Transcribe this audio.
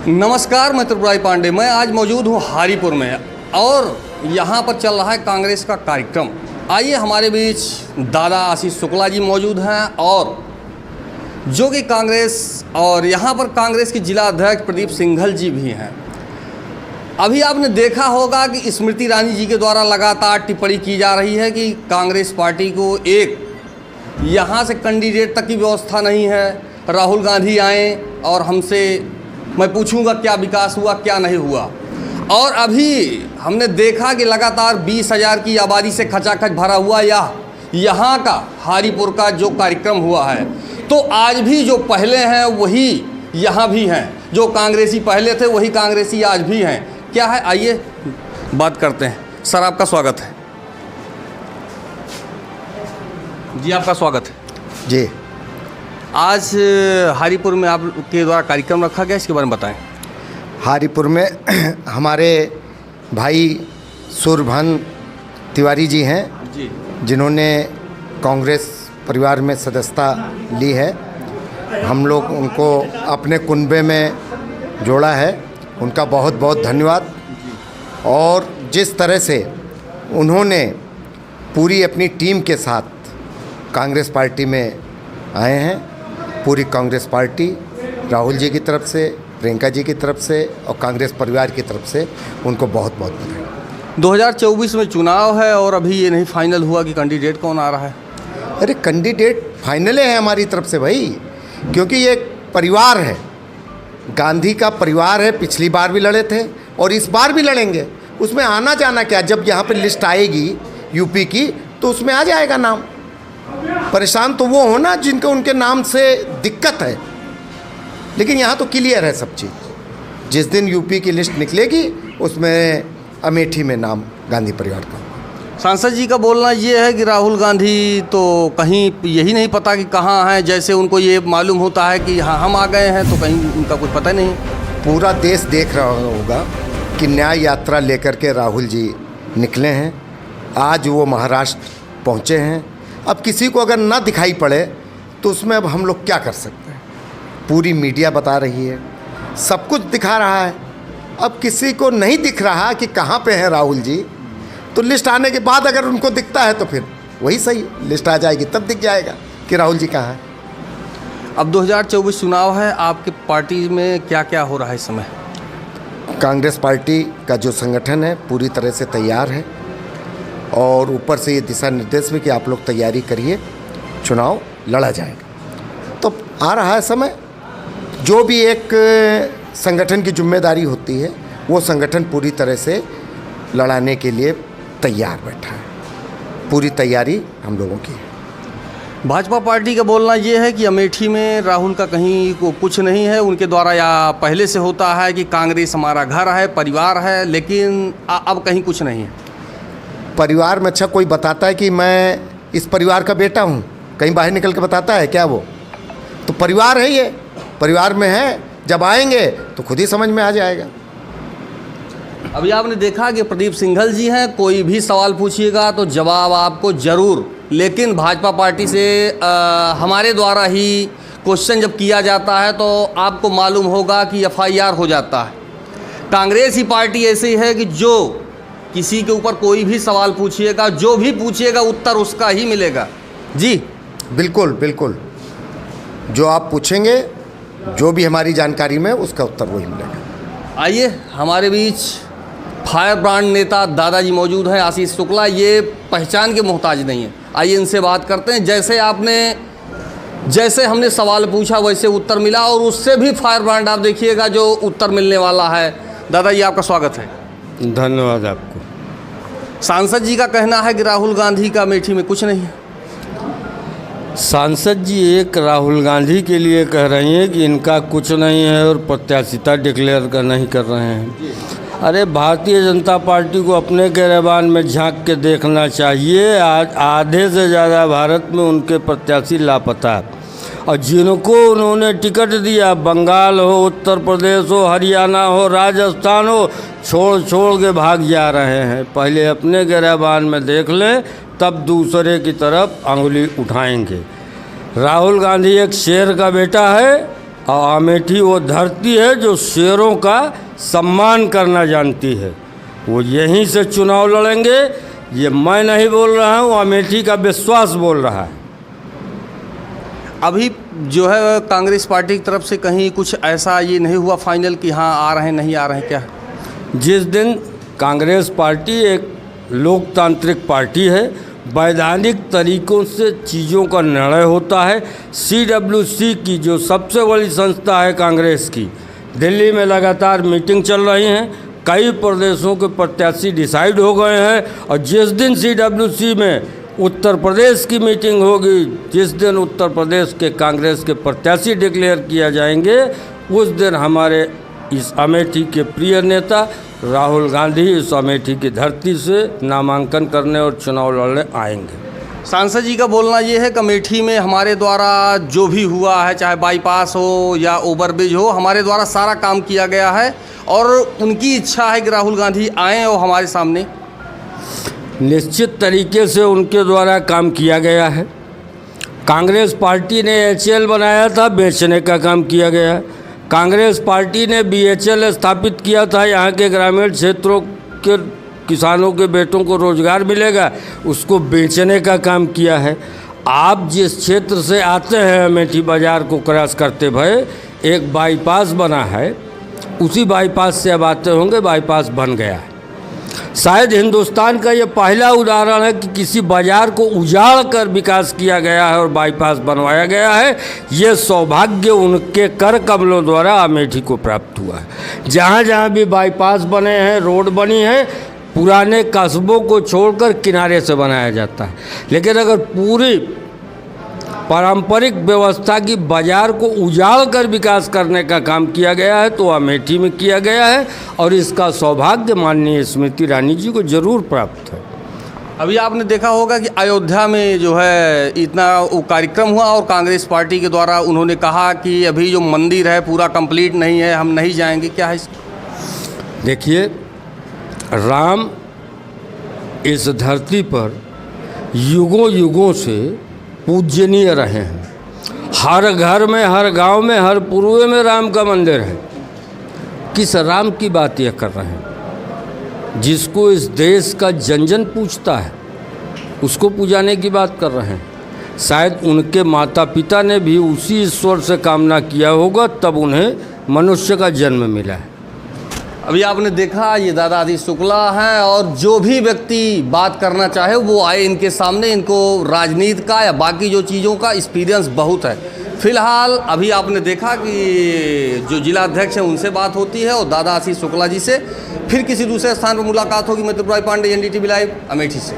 नमस्कार, मैं त्रिपुरारी पांडे। मैं आज मौजूद हूँ हारीपुर में और यहाँ पर चल रहा है कांग्रेस का कार्यक्रम। आइए, हमारे बीच दादा आशीष शुक्ला जी मौजूद हैं और जो कि कांग्रेस और यहाँ पर कांग्रेस के जिला अध्यक्ष प्रदीप सिंघल जी भी हैं। अभी आपने देखा होगा कि स्मृति ईरानी जी के द्वारा लगातार टिप्पणी की जा रही है कि कांग्रेस पार्टी को एक यहाँ से कैंडिडेट तक की व्यवस्था नहीं है। राहुल गांधी आए और हमसे मैं पूछूंगा क्या विकास हुआ क्या नहीं हुआ। और अभी हमने देखा कि लगातार 20,000 की आबादी से खचाखच भरा हुआ यहाँ का हारीपुर का जो कार्यक्रम हुआ है, तो आज भी जो पहले हैं वही यहाँ भी हैं, जो कांग्रेसी पहले थे वही कांग्रेसी आज भी हैं। क्या है, आइए बात करते हैं। सर, आपका स्वागत है। जी, आपका स्वागत है जी। आज हारीपुर में आपके द्वारा कार्यक्रम रखा गया, इसके बारे में बताएं। हारीपुर में हमारे भाई सूर्यभान तिवारी जी हैं जी, जिन्होंने कांग्रेस परिवार में सदस्यता ली है। हम लोग उनको अपने कुनबे में जोड़ा है, उनका बहुत बहुत धन्यवाद। और जिस तरह से उन्होंने पूरी अपनी टीम के साथ कांग्रेस पार्टी में आए हैं, पूरी कांग्रेस पार्टी राहुल जी की तरफ से, प्रियंका जी की तरफ से और कांग्रेस परिवार की तरफ से उनको बहुत बहुत बधाई। 2024 में चुनाव है और अभी ये नहीं फाइनल हुआ कि कैंडिडेट कौन आ रहा है। अरे कैंडिडेट फाइनल है हमारी तरफ से भाई, क्योंकि ये परिवार है, गांधी का परिवार है। पिछली बार भी लड़े थे और इस बार भी लड़ेंगे। उसमें आना जाना क्या, जब यहाँ पे लिस्ट आएगी यूपी की तो उसमें आ जाएगा नाम। परेशान तो वो हो ना जिनको उनके नाम से दिक्कत है, लेकिन यहाँ तो क्लियर है सब चीज़। जिस दिन यूपी की लिस्ट निकलेगी उसमें अमेठी में नाम गांधी परिवार का। सांसद जी का बोलना ये है कि राहुल गांधी तो कहीं यही नहीं पता कि कहाँ हैं, जैसे उनको ये मालूम होता है कि हाँ हम आ गए हैं, तो कहीं उनका कुछ पता नहीं। पूरा देश देख रहा होगा कि न्याय यात्रा लेकर के राहुल जी निकले हैं। आज वो महाराष्ट्र पहुँचे हैं। अब किसी को अगर ना दिखाई पड़े तो उसमें अब हम लोग क्या कर सकते हैं। पूरी मीडिया बता रही है, सब कुछ दिखा रहा है। अब किसी को नहीं दिख रहा कि कहाँ पे हैं राहुल जी, तो लिस्ट आने के बाद अगर उनको दिखता है तो फिर वही सही, लिस्ट आ जाएगी तब दिख जाएगा कि राहुल जी कहाँ हैं। अब 2024 चुनाव है, आपकी पार्टी में क्या क्या हो रहा है इस समय? कांग्रेस पार्टी का जो संगठन है पूरी तरह से तैयार है और ऊपर से ये दिशा निर्देश भी कि आप लोग तैयारी करिए, चुनाव लड़ा जाएगा। तो आ रहा है समय, जो भी एक संगठन की जिम्मेदारी होती है वो संगठन पूरी तरह से लड़ाने के लिए तैयार बैठा है। पूरी तैयारी हम लोगों की है। भाजपा पार्टी का बोलना ये है कि अमेठी में राहुल का कहीं को कुछ नहीं है। उनके द्वारा या पहले से होता है कि कांग्रेस हमारा घर है, परिवार है, लेकिन अब कहीं कुछ नहीं है। परिवार में अच्छा कोई बताता है कि मैं इस परिवार का बेटा हूँ, कहीं बाहर निकल के बताता है क्या? वो तो परिवार है, ये परिवार में है। जब आएंगे तो खुद ही समझ में आ जाएगा। अभी आपने देखा कि प्रदीप सिंघल जी हैं, कोई भी सवाल पूछिएगा तो जवाब आपको ज़रूर, लेकिन भाजपा पार्टी से हमारे द्वारा ही क्वेश्चन जब किया जाता है तो आपको मालूम होगा कि FIR हो जाता है। कांग्रेस ही पार्टी ऐसी है कि जो किसी के ऊपर कोई भी सवाल पूछिएगा, जो भी पूछिएगा उत्तर उसका ही मिलेगा। जी बिल्कुल बिल्कुल, जो आप पूछेंगे, जो भी हमारी जानकारी में, उसका उत्तर वही मिलेगा। आइए, हमारे बीच फायर ब्रांड नेता दादाजी मौजूद हैं, आशीष शुक्ला। ये पहचान के मोहताज नहीं है। आइए इनसे बात करते हैं। जैसे हमने सवाल पूछा वैसे उत्तर मिला और उससे भी फायर ब्रांड आप देखिएगा जो उत्तर मिलने वाला है। दादाजी, आपका स्वागत है। धन्यवाद आपको। सांसद जी का कहना है कि राहुल गांधी का अमेठी में कुछ नहीं है। सांसद जी एक राहुल गांधी के लिए कह रही हैं कि इनका कुछ नहीं है और प्रत्याशिता डिक्लेयर नहीं कर रहे हैं। अरे भारतीय जनता पार्टी को अपने गिरेबान में झांक के देखना चाहिए। आज आधे से ज़्यादा भारत में उनके प्रत्याशी लापता है और जिनको उन्होंने टिकट दिया, बंगाल हो, उत्तर प्रदेश हो, हरियाणा हो, राजस्थान हो, छोड़ के भाग जा रहे हैं। पहले अपने गिरेबान में देख लें, तब दूसरे की तरफ अंगुली उठाएंगे। राहुल गांधी एक शेर का बेटा है और अमेठी वो धरती है जो शेरों का सम्मान करना जानती है। वो यहीं से चुनाव लड़ेंगे। ये मैं नहीं बोल रहा हूँ, अमेठी का विश्वास बोल रहा है। अभी जो है कांग्रेस पार्टी की तरफ से कहीं कुछ ऐसा ये नहीं हुआ फाइनल कि हाँ आ रहे हैं नहीं आ रहे हैं क्या? जिस दिन कांग्रेस पार्टी एक लोकतांत्रिक पार्टी है, वैधानिक तरीक़ों से चीज़ों का निर्णय होता है। CWC की जो सबसे बड़ी संस्था है कांग्रेस की, दिल्ली में लगातार मीटिंग चल रही हैं। कई प्रदेशों के प्रत्याशी डिसाइड हो गए हैं और जिस दिन CWC में उत्तर प्रदेश की मीटिंग होगी, जिस दिन उत्तर प्रदेश के कांग्रेस के प्रत्याशी डिक्लेयर किया जाएंगे, उस दिन हमारे इस अमेठी के प्रिय नेता राहुल गांधी इस अमेठी की धरती से नामांकन करने और चुनाव लड़ने आएंगे। सांसद जी का बोलना ये है कि अमेठी में हमारे द्वारा जो भी हुआ है, चाहे बाईपास हो या ओवरब्रिज हो, हमारे द्वारा सारा काम किया गया है और उनकी इच्छा है कि राहुल गांधी आएँ और हमारे सामने। निश्चित तरीके से उनके द्वारा काम किया गया है। कांग्रेस पार्टी ने HL बनाया था, बेचने का काम किया गया है। कांग्रेस पार्टी ने BHL स्थापित किया था, यहाँ के ग्रामीण क्षेत्रों के किसानों के बेटों को रोजगार मिलेगा, उसको बेचने का काम किया है। आप जिस क्षेत्र से आते हैं अमेठी बाज़ार को क्रॉस करते भये एक बाईपास बना है, उसी बाईपास से अब आते होंगे, बाईपास बन गया है। शायद हिंदुस्तान का ये पहला उदाहरण है कि किसी बाज़ार को उजाड़ कर विकास किया गया है और बाईपास बनवाया गया है। ये सौभाग्य उनके कर कमलों द्वारा अमेठी को प्राप्त हुआ है। जहाँ जहाँ भी बाईपास बने हैं, रोड बनी है, पुराने कस्बों को छोड़कर किनारे से बनाया जाता है। लेकिन अगर पूरी पारंपरिक व्यवस्था की बाज़ार को उजाड़ कर विकास करने का काम किया गया है तो अमेठी में किया गया है और इसका सौभाग्य माननीय स्मृति ईरानी जी को जरूर प्राप्त है। अभी आपने देखा होगा कि अयोध्या में जो है इतना वो कार्यक्रम हुआ और कांग्रेस पार्टी के द्वारा उन्होंने कहा कि अभी जो मंदिर है पूरा कंप्लीट नहीं है, हम नहीं जाएंगे। क्या है? देखिए, राम इस धरती पर युगों युगों से पूजनीय रहे हैं। हर घर में, हर गांव में, हर पूर्वे में राम का मंदिर है। किस राम की बात यह कर रहे हैं? जिसको इस देश का जन जन पूछता है, उसको पूजाने की बात कर रहे हैं। शायद उनके माता पिता ने भी उसी ईश्वर से कामना किया होगा, तब उन्हें मनुष्य का जन्म मिला है। अभी आपने देखा ये दादा आशीष शुक्ला हैं और जो भी व्यक्ति बात करना चाहे वो आए इनके सामने। इनको राजनीति का या बाकी जो चीज़ों का एक्सपीरियंस बहुत है। फिलहाल अभी आपने देखा कि जो जिला अध्यक्ष हैं उनसे बात होती है और दादा आशीष शुक्ला जी से फिर किसी दूसरे स्थान पर मुलाकात होगी। मैं त्रिपुरारी पांडे, NDTV लाइव, अमेठी से।